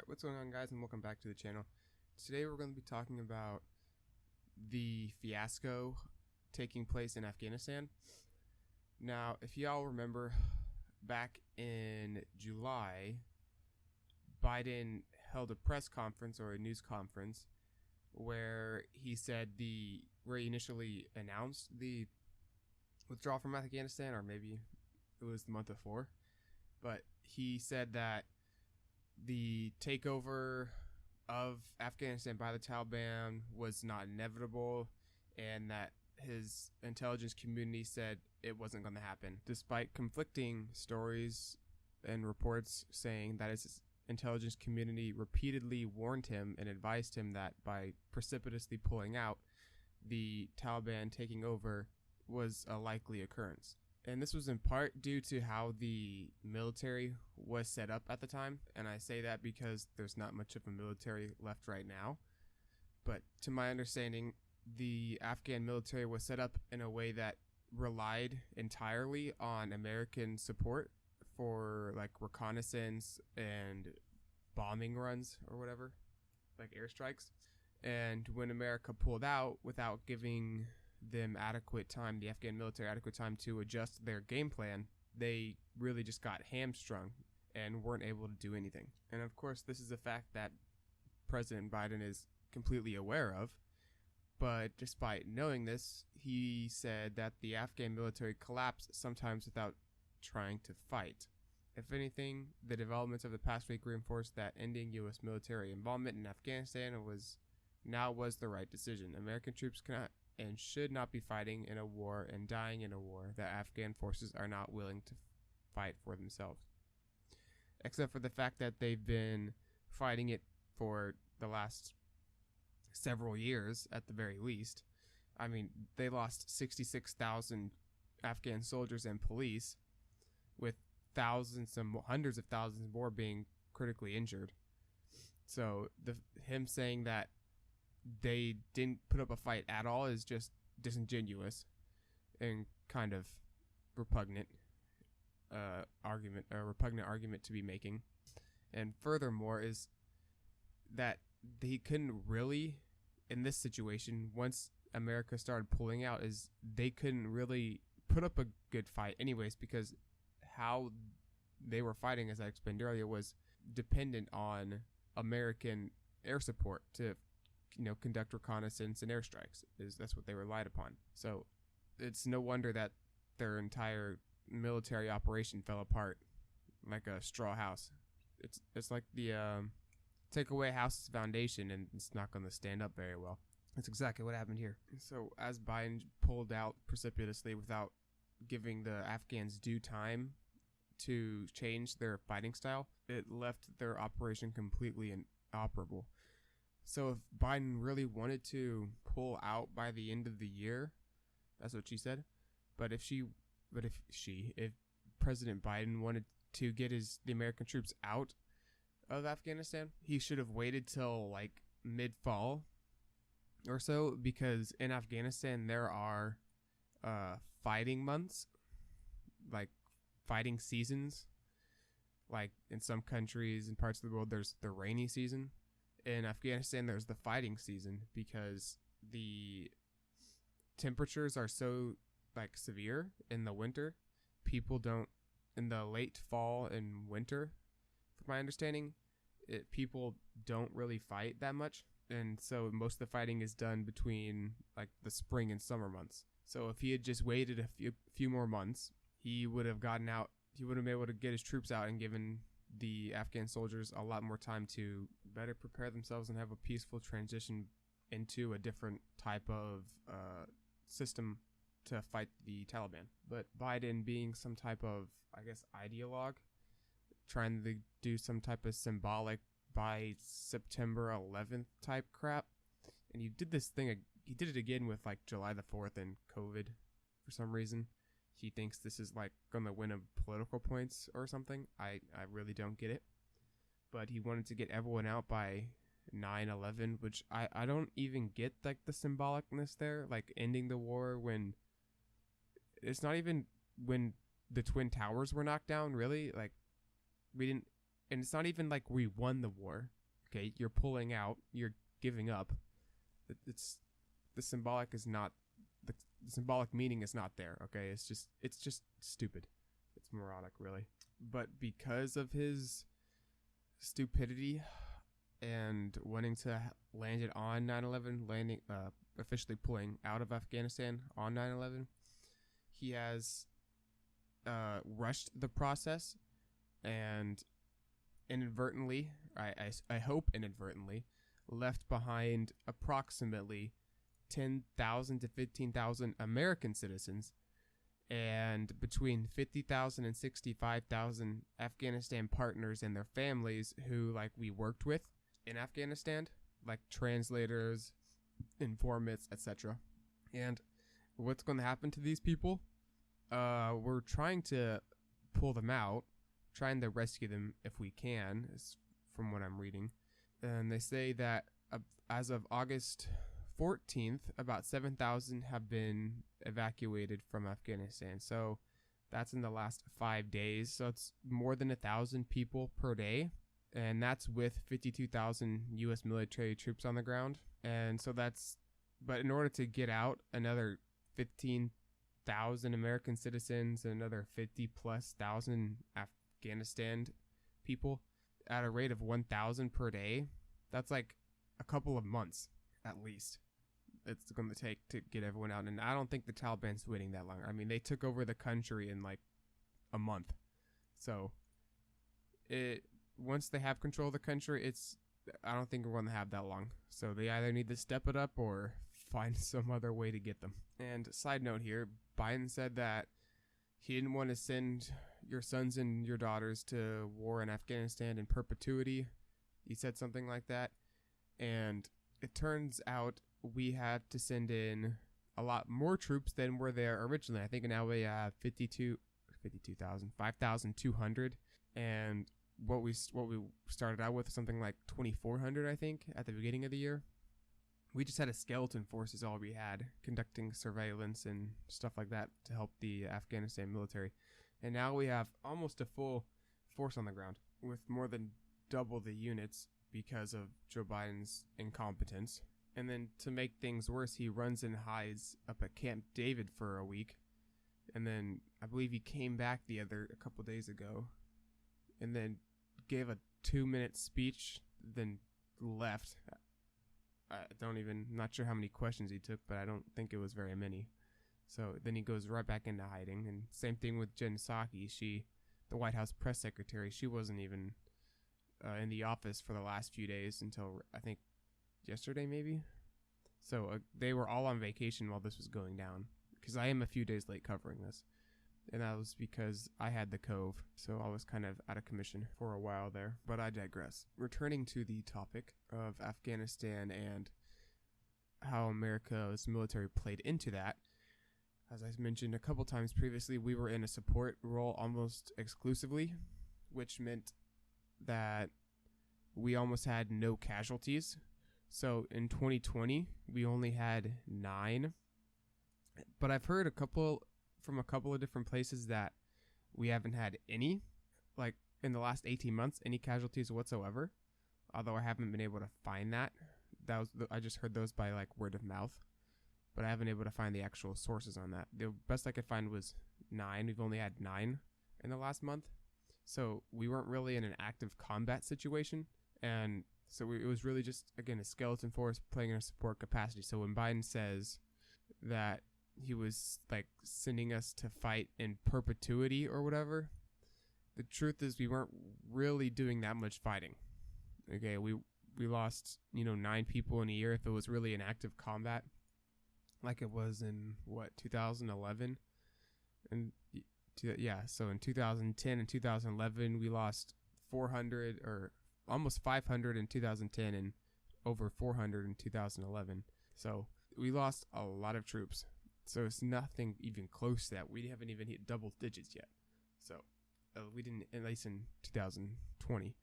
Alright, what's going on, guys, and welcome back to the channel. Today we're going to be talking about the fiasco taking place in Afghanistan. Now, if y'all remember, back in July, Biden held a press conference or a news conference where he initially announced the withdrawal from Afghanistan, or maybe it was the month before, but he said that the takeover of Afghanistan by the Taliban was not inevitable, and that his intelligence community said it wasn't going to happen, despite conflicting stories and reports saying that his intelligence community repeatedly warned him and advised him that by precipitously pulling out, the Taliban taking over was a likely occurrence. And this was in part due to how the military was set up at the time. And I say that because there's not much of a military left right now. But to my understanding, the Afghan military was set up in a way that relied entirely on American support for like reconnaissance and bombing runs or whatever, like airstrikes. And when America pulled out without giving them the Afghan military adequate time to adjust their game plan, they really just got hamstrung and weren't able to do anything. And of course, this is a fact that President Biden is completely aware of, but despite knowing this, he said that the Afghan military collapsed sometimes without trying to fight. If anything, the developments of the past week reinforced that ending U.S. military involvement in Afghanistan was the right decision. American troops cannot and should not be fighting in a war and dying in a war that Afghan forces are not willing to fight for themselves. Except for the fact that they've been fighting it for the last several years at the very least. I mean, they lost 66,000 Afghan soldiers and police, with thousands and hundreds of thousands more being critically injured. So him saying that they didn't put up a fight at all is just disingenuous and kind of repugnant argument to be making. And furthermore is that they couldn't really, in this situation, once America started pulling out, is they couldn't really put up a good fight anyways, because how they were fighting, as I explained earlier, was dependent on American air support to conduct reconnaissance and airstrikes. That's what they relied upon. So it's no wonder that their entire military operation fell apart like a straw house. It's like the take away a house's foundation and it's not going to stand up very well. That's exactly what happened here. So as Biden pulled out precipitously without giving the Afghans due time to change their fighting style, it left their operation completely inoperable. So if Biden really wanted to pull out by the end of the year, that's what she said. But if President Biden wanted to get the American troops out of Afghanistan, he should have waited till like mid-fall or so, because in Afghanistan there are fighting months, like fighting seasons. Like in some countries and parts of the world, there's the rainy season. In Afghanistan, there's the fighting season, because the temperatures are so severe in the winter. In the late fall and winter, from my understanding, people don't really fight that much. And so most of the fighting is done between the spring and summer months. So if he had just waited a few more months, he would have gotten out. He would have been able to get his troops out and given the Afghan soldiers a lot more time to better prepare themselves and have a peaceful transition into a different type of system to fight the Taliban. But Biden, being some type of, ideologue, trying to do some type of symbolic by September 11th type crap, and he did it again with July the 4th and COVID for some reason. He thinks this is going to win him political points or something. I really don't get it. But he wanted to get everyone out by 9/11, which I don't even get the symbolicness there. Ending the war when it's not even when the Twin Towers were knocked down, really. We didn't And it's not even like we won the war. Okay, you're pulling out, you're giving up. It's the symbolic is not the symbolic meaning is not there. Okay, it's just stupid. It's moronic, really. But because of his stupidity and wanting to land it on 9/11, officially pulling out of Afghanistan on 9/11, he has rushed the process and inadvertently, I hope inadvertently, left behind approximately 10,000 to 15,000 American citizens and between 50,000 and 65,000 Afghanistan partners and their families who, like, we worked with in Afghanistan, like translators, informants, etc. And what's going to happen to these people? We're trying to pull them out, trying to rescue them if we can, is from what I'm reading. And they say that as of August 14th, about 7,000 have been evacuated from Afghanistan. So that's in the last 5 days. So it's more than 1,000 people per day. And that's with 52,000 U.S. military troops on the ground. And so but in order to get out another 15,000 American citizens and another 50+ thousand Afghanistan people at a rate of 1,000 per day, that's like a couple of months at least it's going to take to get everyone out. And I don't think the Taliban's waiting that long. I mean, they took over the country in like a month. So once they have control of the country, I don't think we're going to have that long. So they either need to step it up or find some other way to get them. And side note here, Biden said that he didn't want to send your sons and your daughters to war in Afghanistan in perpetuity. He said something like that. And it turns out we had to send in a lot more troops than were there originally. I think now we have 5,200. And what we started out with, something like 2,400, I think, at the beginning of the year. We just had a skeleton force is all we had, conducting surveillance and stuff like that to help the Afghanistan military. And now we have almost a full force on the ground with more than double the units because of Joe Biden's incompetence. And then to make things worse, he runs and hides up at Camp David for a week. And then I believe he came back a couple days ago and then gave a 2-minute speech, then left. Not sure how many questions he took, but I don't think it was very many. So then he goes right back into hiding. And same thing with Jen Psaki, the White House press secretary. She wasn't even in the office for the last few days until I think yesterday maybe. So they were all on vacation while this was going down, because I am a few days late covering this. And that was because I had the cove, so I was kind of out of commission for a while there. But I digress. Returning to the topic of Afghanistan and how America's military played into that, as I mentioned a couple times previously, we were in a support role almost exclusively, which meant that we almost had no casualties. So in 2020, we only had 9. But I've heard from a couple of different places that we haven't had any, like in the last 18 months, any casualties whatsoever. Although I haven't been able to find that. I just heard those by like word of mouth, but I haven't been able to find the actual sources on that. The best I could find was 9. We've only had 9 in the last month. So we weren't really in an active combat situation. And so it was really just, again, a skeleton force playing in a support capacity. So when Biden says that he was like sending us to fight in perpetuity or whatever, the truth is we weren't really doing that much fighting. Okay, we lost 9 people in a year if it was really an active combat, like it was in 2011, and so in 2010 and 2011 we lost 400 or almost 500 in 2010 and over 400 in 2011. So we lost a lot of troops. So it's nothing even close to that. We haven't even hit double digits yet. So we didn't, at least in 2020.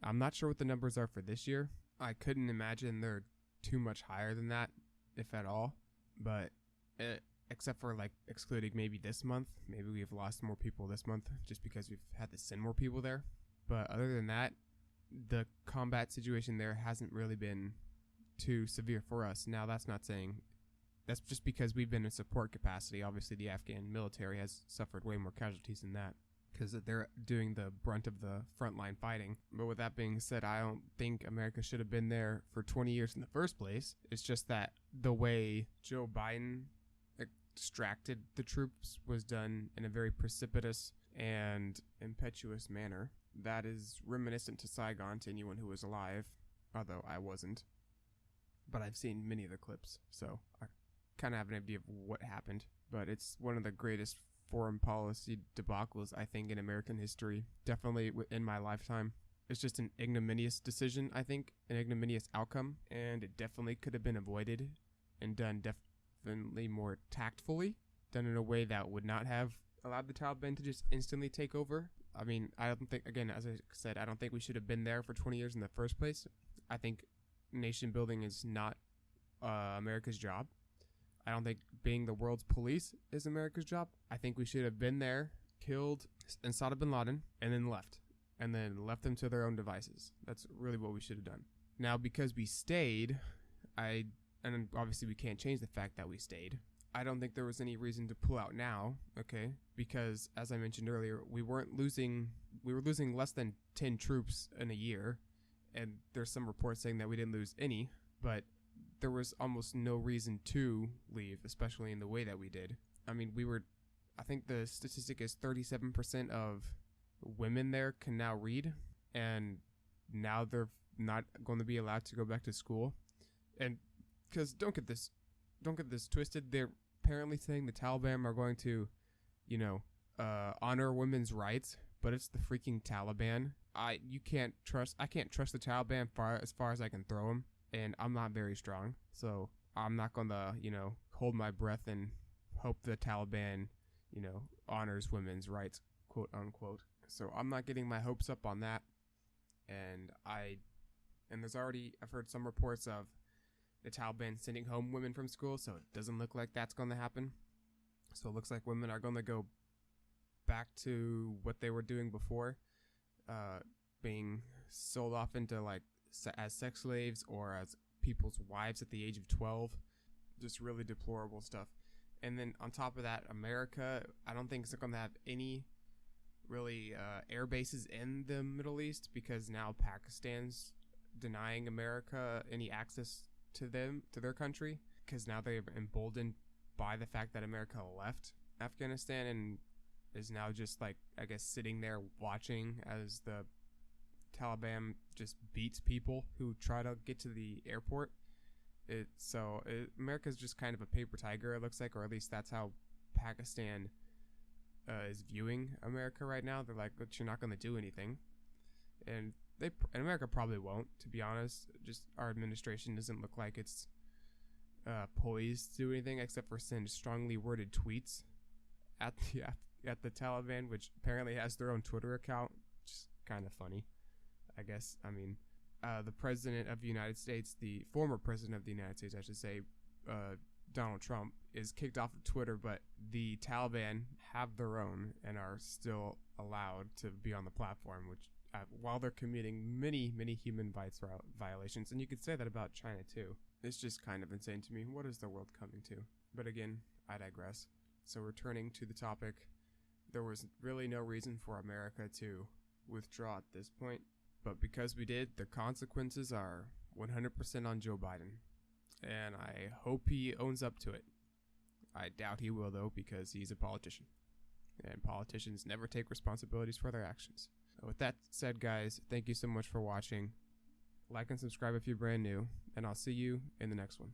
I'm not sure what the numbers are for this year. I couldn't imagine they're too much higher than that, if at all. But except for like excluding maybe this month. Maybe we've lost more people this month just because we've had to send more people there. But other than that, the combat situation there hasn't really been too severe for us. Now, that's not saying, that's just because we've been in support capacity. Obviously, the Afghan military has suffered way more casualties than that, because they're doing the brunt of the frontline fighting. But with that being said, I don't think America should have been there for 20 years in the first place. It's just that the way Joe Biden extracted the troops was done in a very precipitous and impetuous manner. That is reminiscent to Saigon to anyone who was alive, although I wasn't. But I've seen many of the clips, so I kind of have an idea of what happened. But it's one of the greatest foreign policy debacles, I think, in American history. Definitely in my lifetime. It's just an ignominious decision, I think, an ignominious outcome, and it definitely could have been avoided and done definitely more tactfully, done in a way that would not have allowed the Taliban to just instantly take over. I mean, I don't think, again, as I said, I don't think we should have been there for 20 years in the first place. I think nation building is not America's job. I don't think being the world's police is America's job. I think we should have been there, killed Osama bin Laden, and then left them to their own devices. That's really what we should have done. Now, because we stayed, and obviously we can't change the fact that we stayed, I don't think there was any reason to pull out now, okay? Because, as I mentioned earlier, we were losing less than 10 troops in a year, and there's some reports saying that we didn't lose any, but there was almost no reason to leave, especially in the way that we did. I mean, I think the statistic is 37% of women there can now read, and now they're not going to be allowed to go back to school. And because don't get this twisted, they're apparently saying the Taliban are going to, honor women's rights, but it's the freaking Taliban. I can't trust the Taliban as far as I can throw them, and I'm not very strong, so I'm not gonna, hold my breath and hope the Taliban, honors women's rights, quote unquote. So I'm not getting my hopes up on that, and I've heard some reports of the Taliban sending home women from school, so it doesn't look like that's going to happen. So it looks like women are going to go back to what they were doing before, being sold off into as sex slaves or as people's wives at the age of 12. Just really deplorable stuff. And then on top of that, America, I don't think it's going to have any really air bases in the Middle East, because now Pakistan's denying America any access to their country, because now they're emboldened by the fact that America left Afghanistan and is now just sitting there watching as the Taliban just beats people who try to get to the airport. America's just kind of a paper tiger, it looks like, or at least that's how Pakistan is viewing America right now. They're like, but you're not going to do anything, and America probably won't, to be honest. Just our administration doesn't look like it's poised to do anything except for send strongly worded tweets at the Taliban, which apparently has their own Twitter account, which is kind of funny, I guess. I mean, the president of the United States, the former president of the United States, I should say, Donald Trump, is kicked off of Twitter, but the Taliban have their own and are still allowed to be on the platform, which while they're committing many, many human rights violations. And you could say that about China too. It's just kind of insane to me. What is the world coming to? But again, I digress. So returning to the topic, there was really no reason for America to withdraw at this point. But because we did, the consequences are 100% on Joe Biden. And I hope he owns up to it. I doubt he will, though, because he's a politician. And politicians never take responsibilities for their actions. With that said, guys, thank you so much for watching. Like and subscribe if you're brand new, and I'll see you in the next one.